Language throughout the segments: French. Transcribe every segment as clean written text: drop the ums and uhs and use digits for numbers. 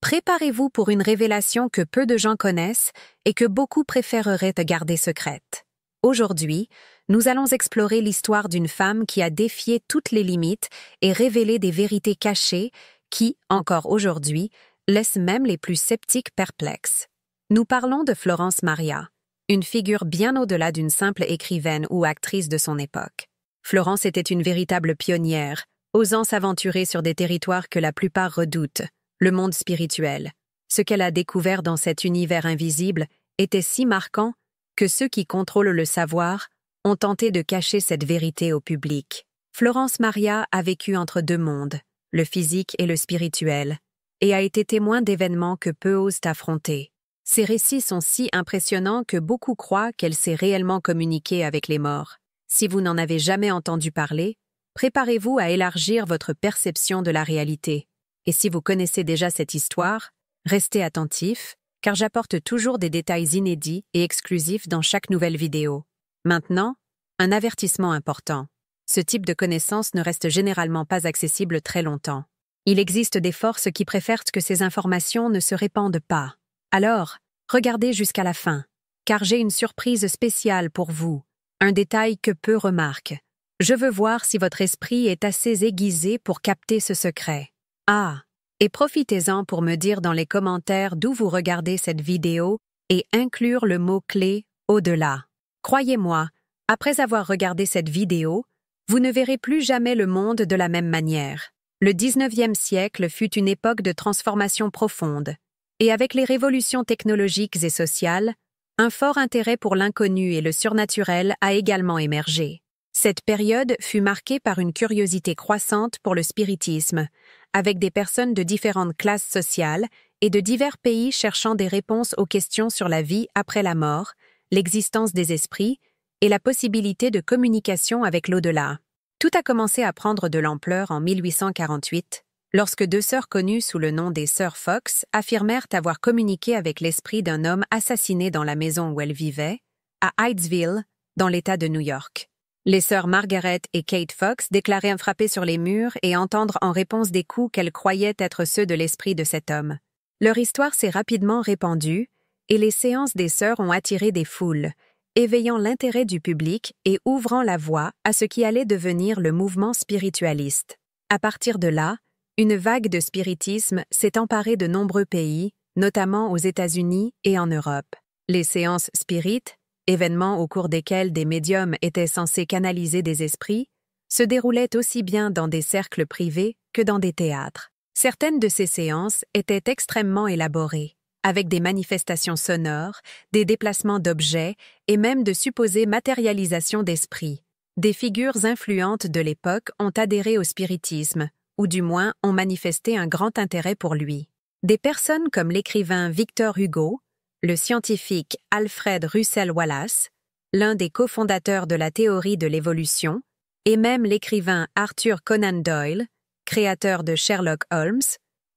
Préparez-vous pour une révélation que peu de gens connaissent et que beaucoup préféreraient garder secrète. Aujourd'hui, nous allons explorer l'histoire d'une femme qui a défié toutes les limites et révélé des vérités cachées qui, encore aujourd'hui, laissent même les plus sceptiques perplexes. Nous parlons de Florence Maria, une figure bien au-delà d'une simple écrivaine ou actrice de son époque. Florence était une véritable pionnière, osant s'aventurer sur des territoires que la plupart redoutent, le monde spirituel. Ce qu'elle a découvert dans cet univers invisible était si marquant que ceux qui contrôlent le savoir ont tenté de cacher cette vérité au public. Florence Maria a vécu entre deux mondes, le physique et le spirituel, et a été témoin d'événements que peu osent affronter. Ses récits sont si impressionnants que beaucoup croient qu'elle s'est réellement communiquée avec les morts. Si vous n'en avez jamais entendu parler, préparez-vous à élargir votre perception de la réalité. Et si vous connaissez déjà cette histoire, restez attentifs, car j'apporte toujours des détails inédits et exclusifs dans chaque nouvelle vidéo. Maintenant, un avertissement important. Ce type de connaissances ne reste généralement pas accessible très longtemps. Il existe des forces qui préfèrent que ces informations ne se répandent pas. Alors, regardez jusqu'à la fin, car j'ai une surprise spéciale pour vous, un détail que peu remarquent. Je veux voir si votre esprit est assez aiguisé pour capter ce secret. Ah, et profitez-en pour me dire dans les commentaires d'où vous regardez cette vidéo et inclure le mot-clé « au-delà ». Croyez-moi, après avoir regardé cette vidéo, vous ne verrez plus jamais le monde de la même manière. Le 19e siècle fut une époque de transformation profonde, et avec les révolutions technologiques et sociales, un fort intérêt pour l'inconnu et le surnaturel a également émergé. Cette période fut marquée par une curiosité croissante pour le spiritisme, avec des personnes de différentes classes sociales et de divers pays cherchant des réponses aux questions sur la vie après la mort, l'existence des esprits et la possibilité de communication avec l'au-delà. Tout a commencé à prendre de l'ampleur en 1848, lorsque deux sœurs connues sous le nom des sœurs Fox affirmèrent avoir communiqué avec l'esprit d'un homme assassiné dans la maison où elles vivaient, à Hydesville, dans l'État de New York. Les sœurs Margaret et Kate Fox déclarèrent frapper sur les murs et entendre en réponse des coups qu'elles croyaient être ceux de l'esprit de cet homme. Leur histoire s'est rapidement répandue, et les séances des sœurs ont attiré des foules, éveillant l'intérêt du public et ouvrant la voie à ce qui allait devenir le mouvement spiritualiste. À partir de là, une vague de spiritisme s'est emparée de nombreux pays, notamment aux États-Unis et en Europe. Les séances spirites, événements au cours desquels des médiums étaient censés canaliser des esprits, se déroulaient aussi bien dans des cercles privés que dans des théâtres. Certaines de ces séances étaient extrêmement élaborées, avec des manifestations sonores, des déplacements d'objets et même de supposées matérialisations d'esprits. Des figures influentes de l'époque ont adhéré au spiritisme, ou du moins ont manifesté un grand intérêt pour lui. Des personnes comme l'écrivain Victor Hugo, le scientifique Alfred Russel Wallace, l'un des cofondateurs de la théorie de l'évolution, et même l'écrivain Arthur Conan Doyle, créateur de Sherlock Holmes,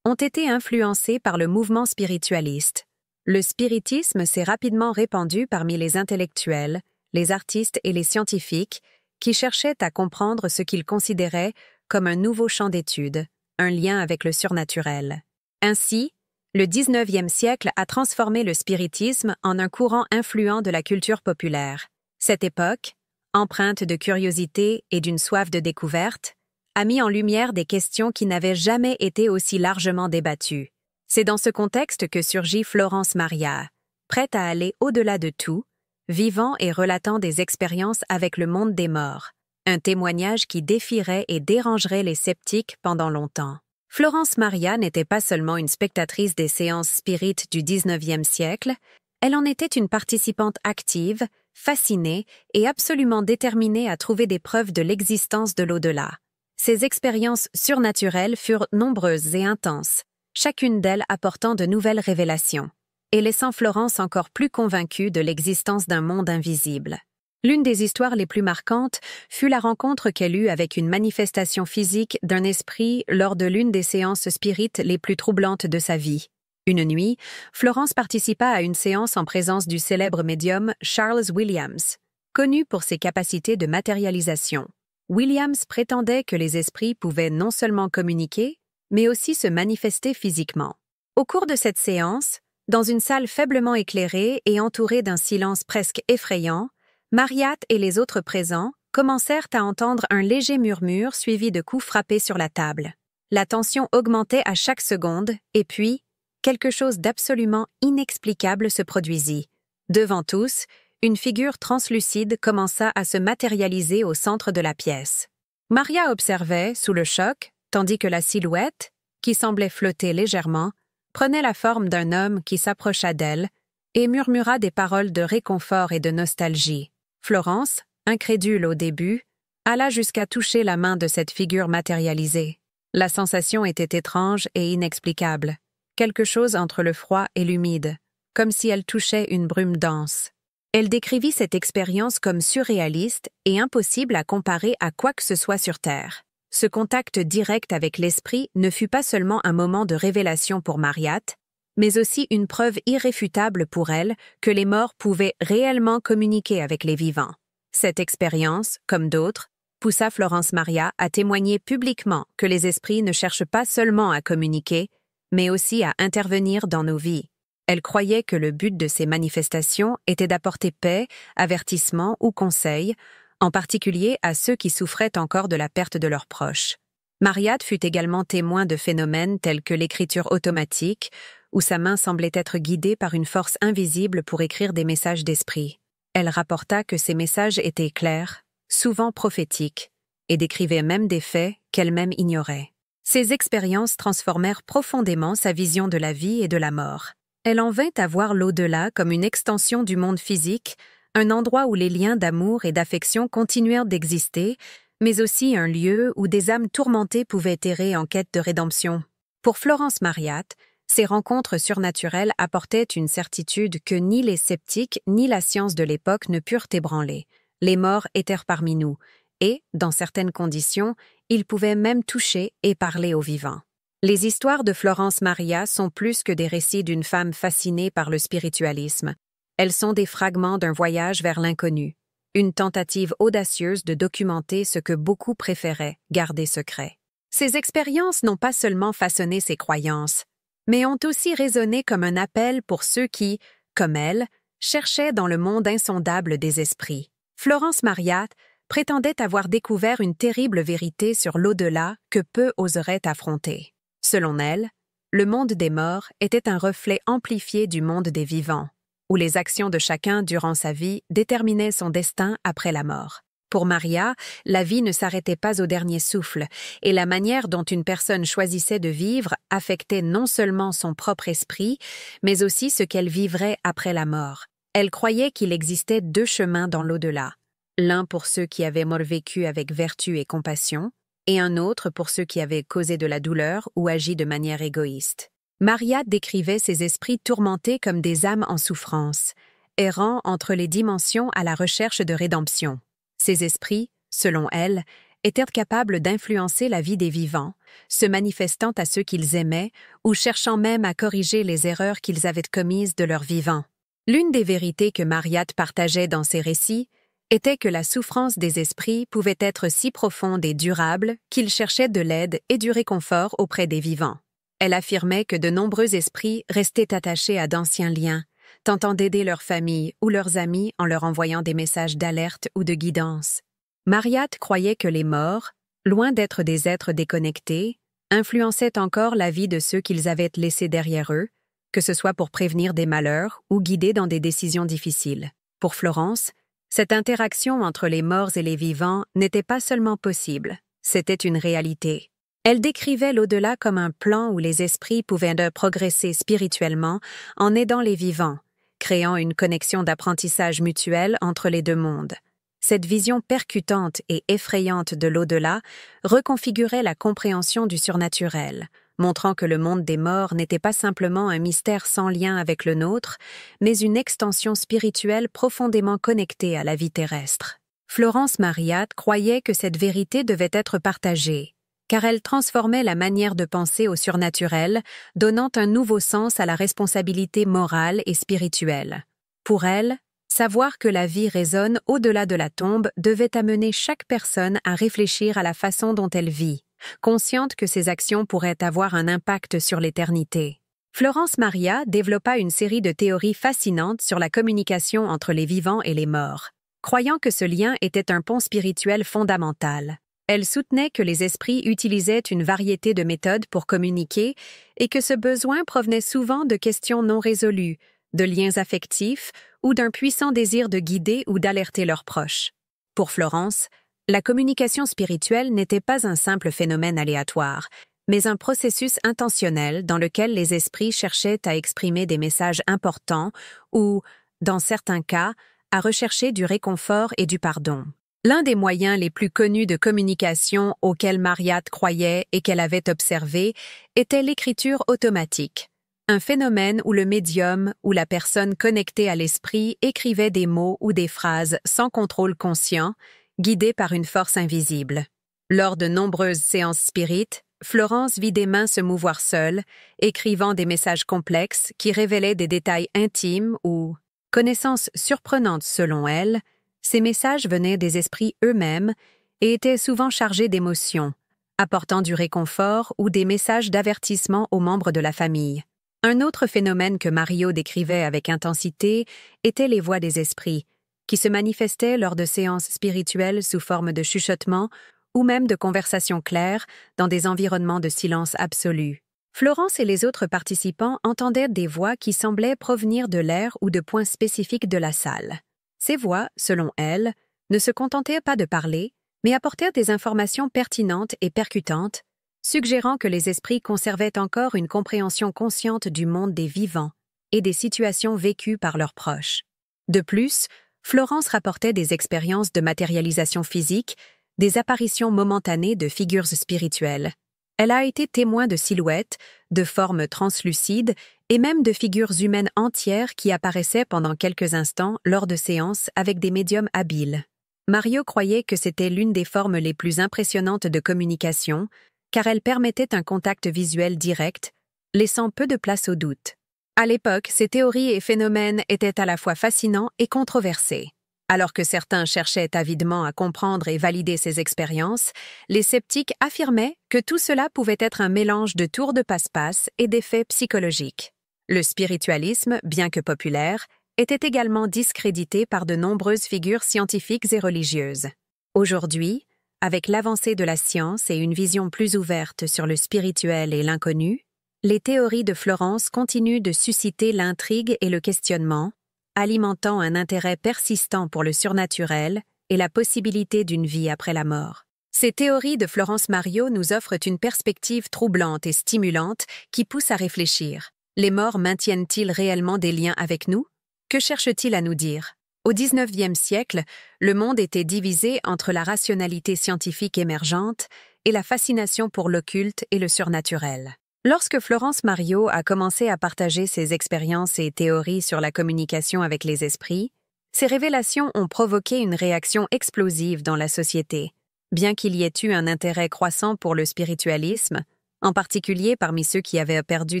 ont été influencés par le mouvement spiritualiste. Le spiritisme s'est rapidement répandu parmi les intellectuels, les artistes et les scientifiques qui cherchaient à comprendre ce qu'ils considéraient comme un nouveau champ d'étude, un lien avec le surnaturel. Ainsi, le 19e siècle a transformé le spiritisme en un courant influent de la culture populaire. Cette époque, empreinte de curiosité et d'une soif de découverte, a mis en lumière des questions qui n'avaient jamais été aussi largement débattues. C'est dans ce contexte que surgit Florence Maria, prête à aller au-delà de tout, vivant et relatant des expériences avec le monde des morts, un témoignage qui défierait et dérangerait les sceptiques pendant longtemps. Florence Maria n'était pas seulement une spectatrice des séances spirites du 19e siècle, elle en était une participante active, fascinée et absolument déterminée à trouver des preuves de l'existence de l'au-delà. Ces expériences surnaturelles furent nombreuses et intenses, chacune d'elles apportant de nouvelles révélations, et laissant Florence encore plus convaincue de l'existence d'un monde invisible. L'une des histoires les plus marquantes fut la rencontre qu'elle eut avec une manifestation physique d'un esprit lors de l'une des séances spirites les plus troublantes de sa vie. Une nuit, Florence participa à une séance en présence du célèbre médium Charles Williams, connu pour ses capacités de matérialisation. Williams prétendait que les esprits pouvaient non seulement communiquer, mais aussi se manifester physiquement. Au cours de cette séance, dans une salle faiblement éclairée et entourée d'un silence presque effrayant, Mariatte et les autres présents commencèrent à entendre un léger murmure suivi de coups frappés sur la table. La tension augmentait à chaque seconde, et puis, quelque chose d'absolument inexplicable se produisit. Devant tous, une figure translucide commença à se matérialiser au centre de la pièce. Maria observait, sous le choc, tandis que la silhouette, qui semblait flotter légèrement, prenait la forme d'un homme qui s'approcha d'elle et murmura des paroles de réconfort et de nostalgie. Florence, incrédule au début, alla jusqu'à toucher la main de cette figure matérialisée. La sensation était étrange et inexplicable, quelque chose entre le froid et l'humide, comme si elle touchait une brume dense. Elle décrivit cette expérience comme surréaliste et impossible à comparer à quoi que ce soit sur Terre. Ce contact direct avec l'esprit ne fut pas seulement un moment de révélation pour Mariatte, mais aussi une preuve irréfutable pour elle que les morts pouvaient réellement communiquer avec les vivants. Cette expérience, comme d'autres, poussa Florence Maria à témoigner publiquement que les esprits ne cherchent pas seulement à communiquer, mais aussi à intervenir dans nos vies. Elle croyait que le but de ces manifestations était d'apporter paix, avertissement ou conseil, en particulier à ceux qui souffraient encore de la perte de leurs proches. Mariatte fut également témoin de phénomènes tels que l'écriture automatique, où sa main semblait être guidée par une force invisible pour écrire des messages d'esprit. Elle rapporta que ces messages étaient clairs, souvent prophétiques, et décrivaient même des faits qu'elle-même ignorait. Ces expériences transformèrent profondément sa vision de la vie et de la mort. Elle en vint à voir l'au-delà comme une extension du monde physique, un endroit où les liens d'amour et d'affection continuèrent d'exister, mais aussi un lieu où des âmes tourmentées pouvaient errer en quête de rédemption. Pour Florence Mariatte, ces rencontres surnaturelles apportaient une certitude que ni les sceptiques ni la science de l'époque ne purent ébranler. Les morts étaient parmi nous, et, dans certaines conditions, ils pouvaient même toucher et parler aux vivants. Les histoires de Florence Maria sont plus que des récits d'une femme fascinée par le spiritualisme. Elles sont des fragments d'un voyage vers l'inconnu, une tentative audacieuse de documenter ce que beaucoup préféraient garder secret. Ces expériences n'ont pas seulement façonné ses croyances, mais ont aussi résonné comme un appel pour ceux qui, comme elle, cherchaient dans le monde insondable des esprits. Florence Mariatte prétendait avoir découvert une terrible vérité sur l'au-delà que peu oseraient affronter. Selon elle, le monde des morts était un reflet amplifié du monde des vivants, où les actions de chacun durant sa vie déterminaient son destin après la mort. Pour Maria, la vie ne s'arrêtait pas au dernier souffle, et la manière dont une personne choisissait de vivre affectait non seulement son propre esprit, mais aussi ce qu'elle vivrait après la mort. Elle croyait qu'il existait deux chemins dans l'au-delà, l'un pour ceux qui avaient vécu avec vertu et compassion, et un autre pour ceux qui avaient causé de la douleur ou agi de manière égoïste. Mariatte décrivait ces esprits tourmentés comme des âmes en souffrance, errant entre les dimensions à la recherche de rédemption. Ces esprits, selon elle, étaient capables d'influencer la vie des vivants, se manifestant à ceux qu'ils aimaient ou cherchant même à corriger les erreurs qu'ils avaient commises de leur vivant. L'une des vérités que Mariatte partageait dans ses récits était que la souffrance des esprits pouvait être si profonde et durable qu'ils cherchaient de l'aide et du réconfort auprès des vivants. Elle affirmait que de nombreux esprits restaient attachés à d'anciens liens, tentant d'aider leurs familles ou leurs amis en leur envoyant des messages d'alerte ou de guidance. Mariatte croyait que les morts, loin d'être des êtres déconnectés, influençaient encore la vie de ceux qu'ils avaient laissés derrière eux, que ce soit pour prévenir des malheurs ou guider dans des décisions difficiles. Pour Florence, cette interaction entre les morts et les vivants n'était pas seulement possible, c'était une réalité. Elle décrivait l'au-delà comme un plan où les esprits pouvaient progresser spirituellement en aidant les vivants, créant une connexion d'apprentissage mutuel entre les deux mondes. Cette vision percutante et effrayante de l'au-delà reconfigurait la compréhension du surnaturel, montrant que le monde des morts n'était pas simplement un mystère sans lien avec le nôtre, mais une extension spirituelle profondément connectée à la vie terrestre. Florence Mariatte croyait que cette vérité devait être partagée, car elle transformait la manière de penser au surnaturel, donnant un nouveau sens à la responsabilité morale et spirituelle. Pour elle, savoir que la vie résonne au-delà de la tombe devait amener chaque personne à réfléchir à la façon dont elle vit, consciente que ses actions pourraient avoir un impact sur l'éternité. Florence Maria développa une série de théories fascinantes sur la communication entre les vivants et les morts, croyant que ce lien était un pont spirituel fondamental. Elle soutenait que les esprits utilisaient une variété de méthodes pour communiquer et que ce besoin provenait souvent de questions non résolues, de liens affectifs ou d'un puissant désir de guider ou d'alerter leurs proches. Pour Florence, la communication spirituelle n'était pas un simple phénomène aléatoire, mais un processus intentionnel dans lequel les esprits cherchaient à exprimer des messages importants ou, dans certains cas, à rechercher du réconfort et du pardon. L'un des moyens les plus connus de communication auxquels Marriott croyait et qu'elle avait observé était l'écriture automatique, un phénomène où le médium ou la personne connectée à l'esprit écrivait des mots ou des phrases sans contrôle conscient, guidés par une force invisible. Lors de nombreuses séances spirites, Florence vit des mains se mouvoir seules, écrivant des messages complexes qui révélaient des détails intimes ou, connaissances surprenantes selon elle, ces messages venaient des esprits eux-mêmes et étaient souvent chargés d'émotions, apportant du réconfort ou des messages d'avertissement aux membres de la famille. Un autre phénomène que Mario décrivait avec intensité était les voix des esprits, qui se manifestaient lors de séances spirituelles sous forme de chuchotements ou même de conversations claires dans des environnements de silence absolu. Florence et les autres participants entendaient des voix qui semblaient provenir de l'air ou de points spécifiques de la salle. Ces voix, selon elle, ne se contentaient pas de parler, mais apportèrent des informations pertinentes et percutantes, suggérant que les esprits conservaient encore une compréhension consciente du monde des vivants et des situations vécues par leurs proches. De plus, Florence rapportait des expériences de matérialisation physique, des apparitions momentanées de figures spirituelles. Elle a été témoin de silhouettes, de formes translucides et même de figures humaines entières qui apparaissaient pendant quelques instants lors de séances avec des médiums habiles. Mario croyait que c'était l'une des formes les plus impressionnantes de communication, car elle permettait un contact visuel direct, laissant peu de place au doute. À l'époque, ces théories et phénomènes étaient à la fois fascinants et controversés. Alors que certains cherchaient avidement à comprendre et valider ces expériences, les sceptiques affirmaient que tout cela pouvait être un mélange de tours de passe-passe et d'effets psychologiques. Le spiritualisme, bien que populaire, était également discrédité par de nombreuses figures scientifiques et religieuses. Aujourd'hui, avec l'avancée de la science et une vision plus ouverte sur le spirituel et l'inconnu, les théories de Florence continuent de susciter l'intrigue et le questionnement, alimentant un intérêt persistant pour le surnaturel et la possibilité d'une vie après la mort. Ces théories de Florence Mario nous offrent une perspective troublante et stimulante qui pousse à réfléchir. Les morts maintiennent-ils réellement des liens avec nous? Que cherchent-ils à nous dire? Au XIXe siècle, le monde était divisé entre la rationalité scientifique émergente et la fascination pour l'occulte et le surnaturel. Lorsque Florence Mario a commencé à partager ses expériences et théories sur la communication avec les esprits, ces révélations ont provoqué une réaction explosive dans la société. Bien qu'il y ait eu un intérêt croissant pour le spiritualisme, en particulier parmi ceux qui avaient perdu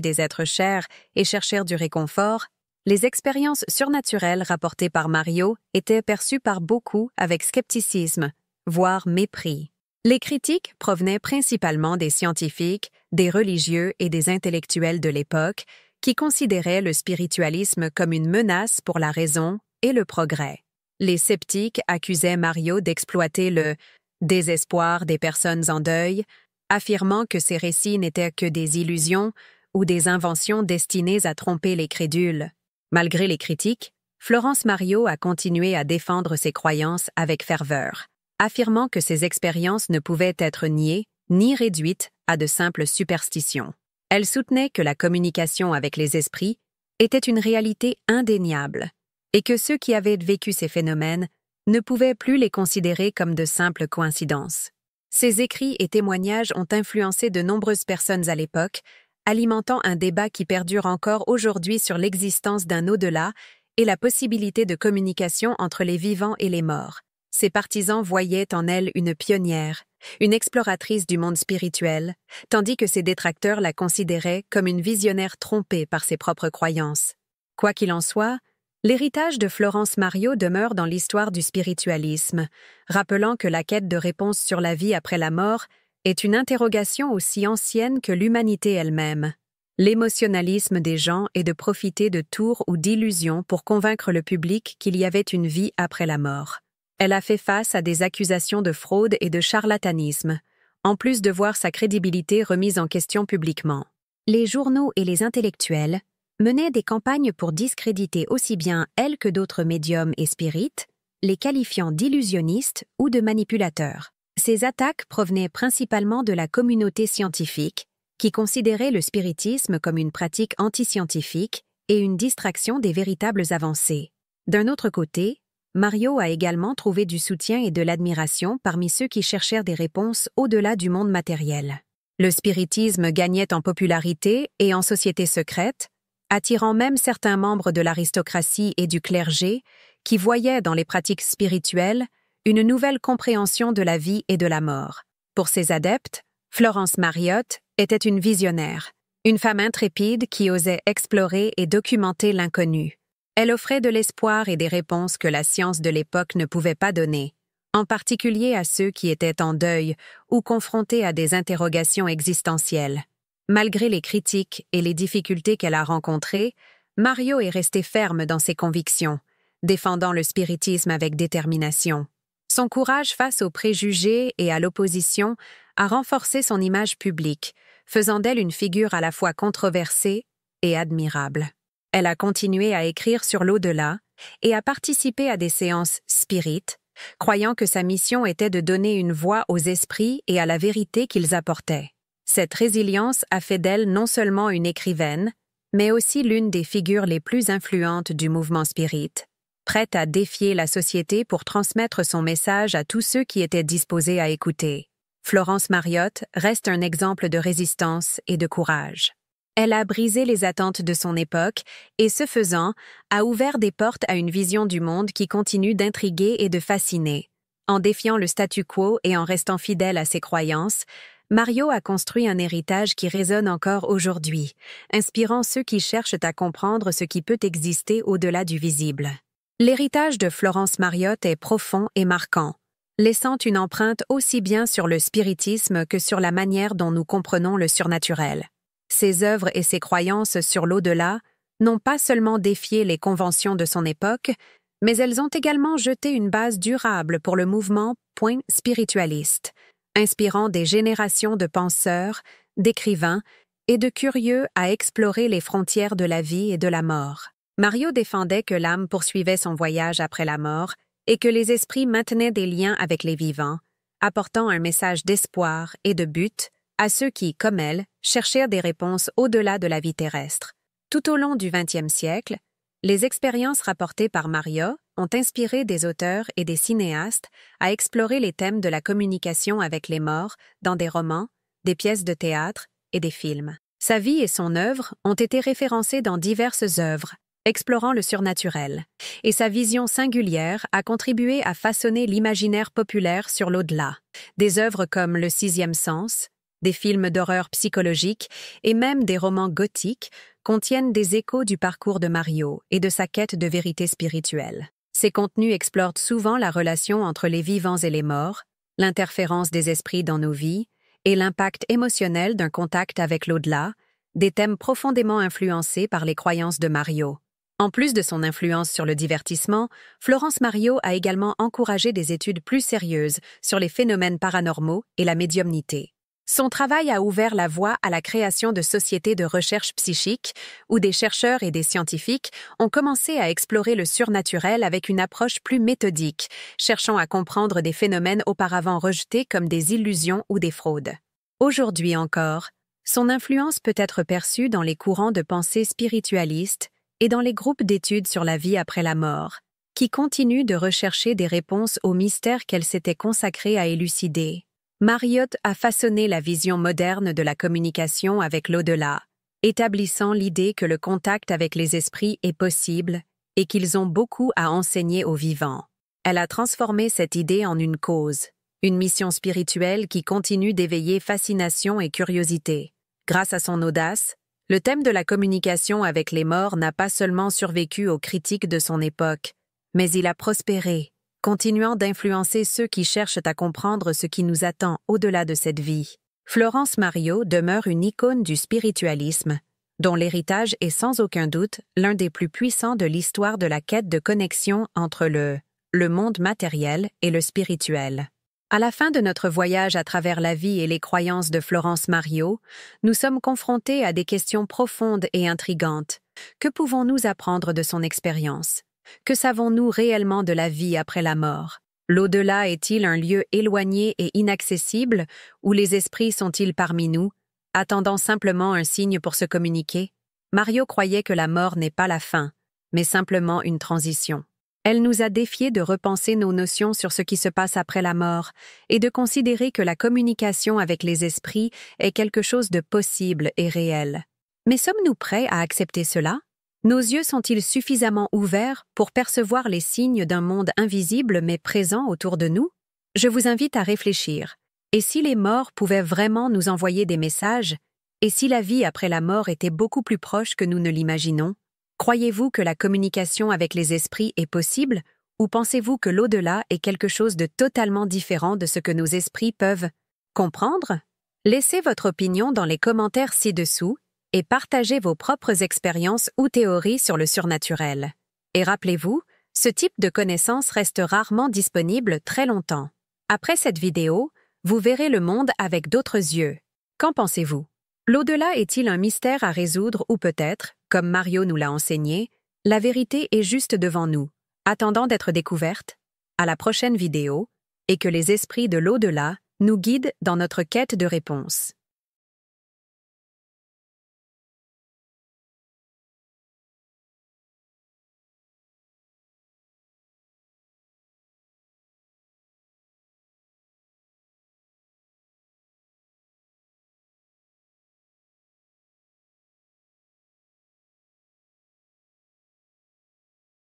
des êtres chers et cherchèrent du réconfort, les expériences surnaturelles rapportées par Mario étaient perçues par beaucoup avec scepticisme, voire mépris. Les critiques provenaient principalement des scientifiques, des religieux et des intellectuels de l'époque qui considéraient le spiritualisme comme une menace pour la raison et le progrès. Les sceptiques accusaient Mario d'exploiter le désespoir des personnes en deuil, affirmant que ces récits n'étaient que des illusions ou des inventions destinées à tromper les crédules. Malgré les critiques, Florence Mario a continué à défendre ses croyances avec ferveur, affirmant que ces expériences ne pouvaient être niées ni réduites à de simples superstitions. Elle soutenait que la communication avec les esprits était une réalité indéniable et que ceux qui avaient vécu ces phénomènes ne pouvaient plus les considérer comme de simples coïncidences. Ces écrits et témoignages ont influencé de nombreuses personnes à l'époque, alimentant un débat qui perdure encore aujourd'hui sur l'existence d'un au-delà et la possibilité de communication entre les vivants et les morts. Ses partisans voyaient en elle une pionnière, une exploratrice du monde spirituel, tandis que ses détracteurs la considéraient comme une visionnaire trompée par ses propres croyances. Quoi qu'il en soit, l'héritage de Florence Mario demeure dans l'histoire du spiritualisme, rappelant que la quête de réponses sur la vie après la mort est une interrogation aussi ancienne que l'humanité elle-même. L'émotionnalisme des gens est de profiter de tours ou d'illusions pour convaincre le public qu'il y avait une vie après la mort. Elle a fait face à des accusations de fraude et de charlatanisme, en plus de voir sa crédibilité remise en question publiquement. Les journaux et les intellectuels menaient des campagnes pour discréditer aussi bien elle que d'autres médiums et spirites, les qualifiant d'illusionnistes ou de manipulateurs. Ces attaques provenaient principalement de la communauté scientifique, qui considérait le spiritisme comme une pratique antiscientifique et une distraction des véritables avancées. D'un autre côté, Mario a également trouvé du soutien et de l'admiration parmi ceux qui cherchèrent des réponses au-delà du monde matériel. Le spiritisme gagnait en popularité et en société secrète, attirant même certains membres de l'aristocratie et du clergé qui voyaient dans les pratiques spirituelles une nouvelle compréhension de la vie et de la mort. Pour ses adeptes, Florence Mariotte était une visionnaire, une femme intrépide qui osait explorer et documenter l'inconnu. Elle offrait de l'espoir et des réponses que la science de l'époque ne pouvait pas donner, en particulier à ceux qui étaient en deuil ou confrontés à des interrogations existentielles. Malgré les critiques et les difficultés qu'elle a rencontrées, Mario est restée ferme dans ses convictions, défendant le spiritisme avec détermination. Son courage face aux préjugés et à l'opposition a renforcé son image publique, faisant d'elle une figure à la fois controversée et admirable. Elle a continué à écrire sur l'au-delà et à participer à des séances spirites, croyant que sa mission était de donner une voix aux esprits et à la vérité qu'ils apportaient. Cette résilience a fait d'elle non seulement une écrivaine, mais aussi l'une des figures les plus influentes du mouvement spirit, prête à défier la société pour transmettre son message à tous ceux qui étaient disposés à écouter. Florence Mariotte reste un exemple de résistance et de courage. Elle a brisé les attentes de son époque et, ce faisant, a ouvert des portes à une vision du monde qui continue d'intriguer et de fasciner. En défiant le statu quo et en restant fidèle à ses croyances, Mario a construit un héritage qui résonne encore aujourd'hui, inspirant ceux qui cherchent à comprendre ce qui peut exister au-delà du visible. L'héritage de Florence Mariotte est profond et marquant, laissant une empreinte aussi bien sur le spiritisme que sur la manière dont nous comprenons le surnaturel. Ses œuvres et ses croyances sur l'au-delà n'ont pas seulement défié les conventions de son époque, mais elles ont également jeté une base durable pour le mouvement spiritualiste, inspirant des générations de penseurs, d'écrivains et de curieux à explorer les frontières de la vie et de la mort. Mario défendait que l'âme poursuivait son voyage après la mort et que les esprits maintenaient des liens avec les vivants, apportant un message d'espoir et de but à ceux qui, comme elle, cherchèrent des réponses au-delà de la vie terrestre. Tout au long du XXe siècle, les expériences rapportées par Mario ont inspiré des auteurs et des cinéastes à explorer les thèmes de la communication avec les morts dans des romans, des pièces de théâtre et des films. Sa vie et son œuvre ont été référencées dans diverses œuvres, explorant le surnaturel, et sa vision singulière a contribué à façonner l'imaginaire populaire sur l'au-delà. Des œuvres comme Le Sixième Sens, des films d'horreur psychologique et même des romans gothiques contiennent des échos du parcours de Mario et de sa quête de vérité spirituelle. Ces contenus explorent souvent la relation entre les vivants et les morts, l'interférence des esprits dans nos vies et l'impact émotionnel d'un contact avec l'au-delà, des thèmes profondément influencés par les croyances de Mario. En plus de son influence sur le divertissement, Florence Mario a également encouragé des études plus sérieuses sur les phénomènes paranormaux et la médiumnité. Son travail a ouvert la voie à la création de sociétés de recherche psychique où des chercheurs et des scientifiques ont commencé à explorer le surnaturel avec une approche plus méthodique, cherchant à comprendre des phénomènes auparavant rejetés comme des illusions ou des fraudes. Aujourd'hui encore, son influence peut être perçue dans les courants de pensée spiritualistes et dans les groupes d'études sur la vie après la mort, qui continuent de rechercher des réponses aux mystères qu'elle s'était consacrée à élucider. Mariotte a façonné la vision moderne de la communication avec l'au-delà, établissant l'idée que le contact avec les esprits est possible et qu'ils ont beaucoup à enseigner aux vivants. Elle a transformé cette idée en une cause, une mission spirituelle qui continue d'éveiller fascination et curiosité. Grâce à son audace, le thème de la communication avec les morts n'a pas seulement survécu aux critiques de son époque, mais il a prospéré, continuant d'influencer ceux qui cherchent à comprendre ce qui nous attend au-delà de cette vie. Florence Mario demeure une icône du spiritualisme, dont l'héritage est sans aucun doute l'un des plus puissants de l'histoire de la quête de connexion entre le monde matériel et le spirituel. À la fin de notre voyage à travers la vie et les croyances de Florence Mario, nous sommes confrontés à des questions profondes et intrigantes. Que pouvons-nous apprendre de son expérience? Que savons-nous réellement de la vie après la mort? L'au-delà est-il un lieu éloigné et inaccessible où les esprits sont-ils parmi nous, attendant simplement un signe pour se communiquer? Mario croyait que la mort n'est pas la fin, mais simplement une transition. Elle nous a défiés de repenser nos notions sur ce qui se passe après la mort et de considérer que la communication avec les esprits est quelque chose de possible et réel. Mais sommes-nous prêts à accepter cela? Nos yeux sont-ils suffisamment ouverts pour percevoir les signes d'un monde invisible mais présent autour de nous? Je vous invite à réfléchir. Et si les morts pouvaient vraiment nous envoyer des messages? Et si la vie après la mort était beaucoup plus proche que nous ne l'imaginons? Croyez-vous que la communication avec les esprits est possible, ou pensez-vous que l'au-delà est quelque chose de totalement différent de ce que nos esprits peuvent comprendre? Laissez votre opinion dans les commentaires ci-dessous et partagez vos propres expériences ou théories sur le surnaturel. Et rappelez-vous, ce type de connaissances reste rarement disponible très longtemps. Après cette vidéo, vous verrez le monde avec d'autres yeux. Qu'en pensez-vous? L'au-delà est-il un mystère à résoudre ou peut-être, comme Mario nous l'a enseigné, la vérité est juste devant nous, attendant d'être découverte? À la prochaine vidéo, et que les esprits de l'au-delà nous guident dans notre quête de réponses.